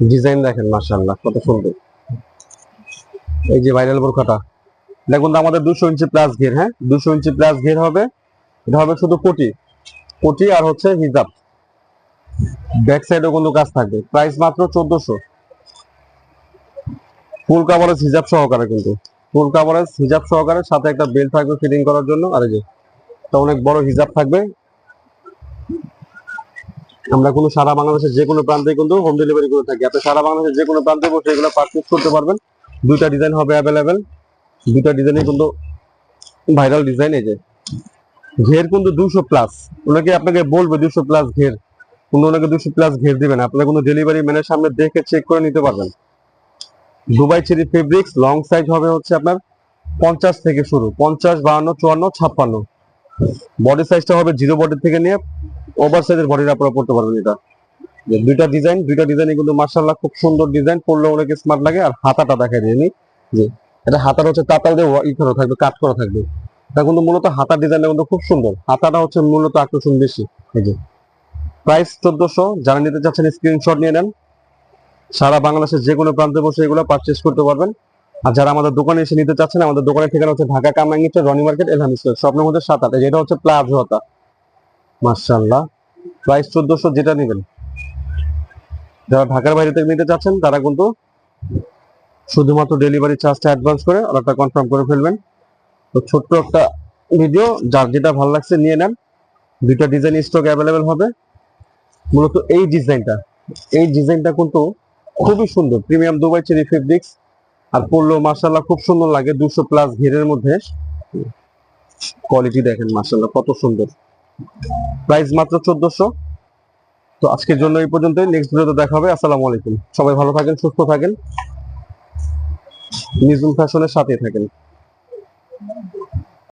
Design দেখেন মাশাআল্লাহ কত সুন্দর। এই যে ভাইরাল বোরকাটা, দেখুন আমাদের 200 ইঞ্চি প্লাস ঘের, হ্যাঁ 200 ইঞ্চি প্লাস ঘের হবে। এটা হবে শুধু কোটি কোটি আর হচ্ছে হিজাব, ব্যাক সাইডেও কিন্তু কাজ থাকবে। প্রাইস মাত্র 1400, ফুল কাভারেজ হিজাব সহকারে, কিন্তু ফুল কাভারেজ হিজাব সহকারে, সাথে একটা বেল্ট থাকবে ফিটিং করার জন্য। আর এই যে এটা অনেক বড় হিজাব থাকবে। আমরা কোনো সারা বাংলাদেশের যে কোনো প্রান্তে কিন্তু হোম ডেলিভারি করে থাকি। আপনি সারা বাংলাদেশের যে কোনো প্রান্তে বসে এগুলো পারচেজ করতে পারবেন। দুইটা ডিজাইন হবে অ্যাভেলেবেল, দুইটা ডিজাইনই কিন্তু ভাইরাল ডিজাইন। এই যে ঘের কিন্তু 200 প্লাস, ওনাকে আপনাকে বলবে 200 প্লাস ঘের, কিন্তু ওনাকে 200 প্লাস ঘের দিবেন, আপনারা কোনো ডেলিভারি ম্যানের সামনে দেখে চেক করে নিতে পারবেন। Dubai cherry fabrics, long size হবে হচ্ছে আপনার 50 থেকে শুরু, 50, 52, 54, 56। বডি সাইজটা হবে জিরো বডি থেকে নিয়ে ওভার সাইজের বডির আপনারা পড়তে পারবেন। এটা দুইটা ডিজাইনই কিন্তু মাশাআল্লাহ খুব সুন্দর ডিজাইন, পরলে অনেক স্মার্ট লাগে। আর হাতাটা দেখাই দিই যে এটা হাতাটা হচ্ছে তাতাল দিয়ে ই করা থাকবে, কাট করা থাকবে। এটা কিন্তু মূলত হাতার ডিজাইনটা কিন্তু খুব সুন্দর, হাতাটা হচ্ছে মূলত আকর্ষণ বেশি। এই যে প্রাইস 1400, যারা নিতে চাচ্ছেন স্ক্রিনশট নিয়ে নেন। সারা বাংলাদেশের যে কোনো প্রান্তে বসে এগুলো পারচেজ করতে পারবেন। আর যারা আমাদের দোকানে এসে নিতে চাচ্ছেন, আমাদের দোকানের ঠিকানা হচ্ছে ঢাকা কামরাঙ্গীরচর, রনি মার্কেট, এলহাম স্কয়ার, স্বপ্ন মধ্যে 7-8। যেটা হচ্ছে প্লাজো হাতা, মাশাআল্লাহ। প্রাইস 1400, যেটা নেবেন। যারা ঢাকার বাইরে থেকে নিতে চাচ্ছেন তারা কিন্তু শুধুমাত্র ডেলিভারি চার্জটা অ্যাডভান্স করে অর্ডারটা কনফার্ম করে ফেলবেন। তো ছোট্ট একটা ভিডিও, যার যেটা ভালো লাগছে নিয়ে নেন। দুইটা ডিজাইন স্টক অ্যাভেলেবেল হবে। মূলত এই ডিজাইনটা কিন্তু খুবই সুন্দর, প্রিমিয়াম দুবাই চেরি ফেব্রিক্স। আর পরলেও মাশাআল্লাহ খুব সুন্দর লাগে। 200 প্লাস ঘেরের মধ্যে কোয়ালিটি দেখেন মাশাআল্লাহ কত সুন্দর। প্রাইস মাত্র 1400। তো আজকের জন্য এই পর্যন্তই, নেক্সট ভিডিওতে দেখা হবে। আসসালামু আলাইকুম, সবাই ভালো থাকেন, সুস্থ থাকেন, নিজুম ফ্যাশনের সাথে থাকেন।